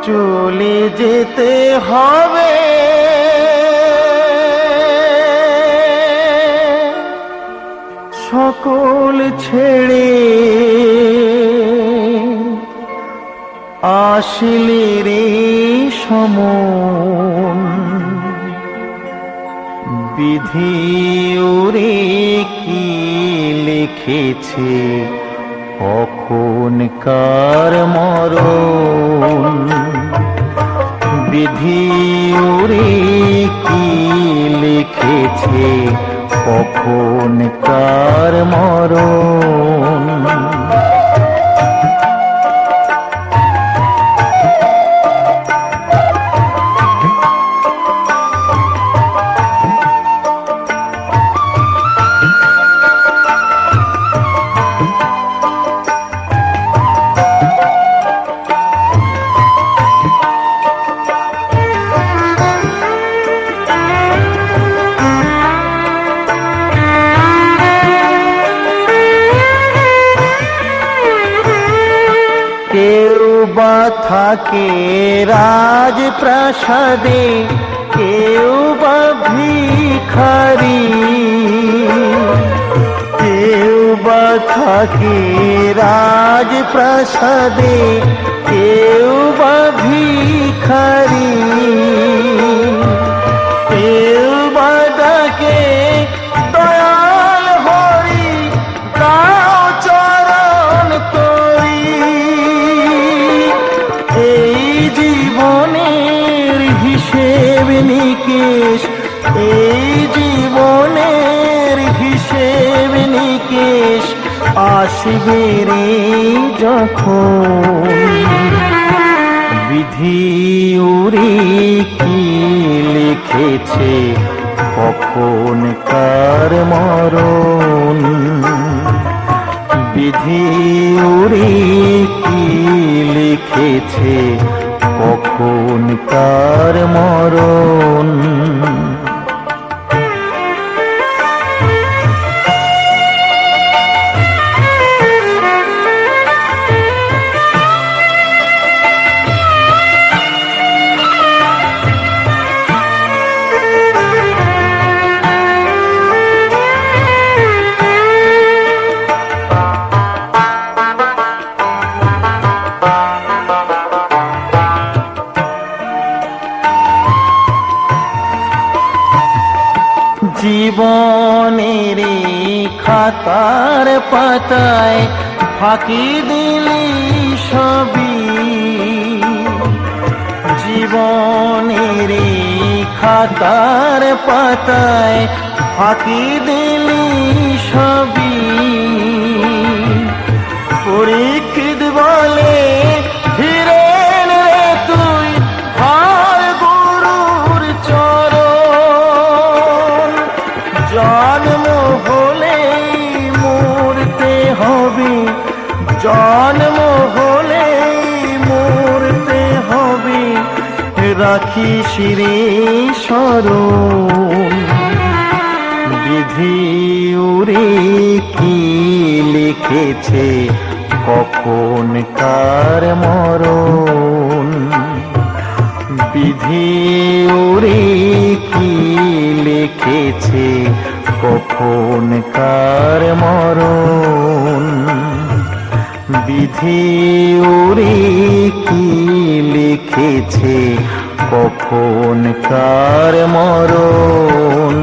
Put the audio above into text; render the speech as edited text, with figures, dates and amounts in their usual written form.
চলে যেতে হবে সকল ছেড়ে, আসলে রে সমন বিধি ওরে কি লিখেছে কখন কার মরণ, বিধি ওরে কি লিখেছে কখন কার মরণ। কেউ বা থাকে রাজপ্রাসাদে, কেউ বা ভিখারি, কেউ বা থাকে রাজপ্রাসাদে, কেউ বা ভিখারি, কেউ বা ডাকে দয়াল হরি দাও চরণ করি। এই জীবনের হিসেব নিকেশ, এই জীবনের হিসেব নিকেশ আসবে রে যখন, বিধি ওরে কি লিখেছে কখন কার মরণ, বিধি ওরে কি লিখেছে কখন কার মরণ। জীবনের খাতার পাতায় ফাঁকি দিলি সবই, জীবনের খাতার পাতায় ফাঁকি দিলি সবই, পরীক্ষিত বলে ফিরেন রে তুই আর গুরুর চরণ, জন্ম হলেই মরতে হবে, জন্ম হলেই মরতে হবে, রাখিস রে স্মরণ, বিধি ওরে কি লিখেছে কখন কার মরণ, বিধি ওরে কি লিখেছে কখন কার মরণ, বিধি ওরে কি লিখেছে কখন কার মরণ।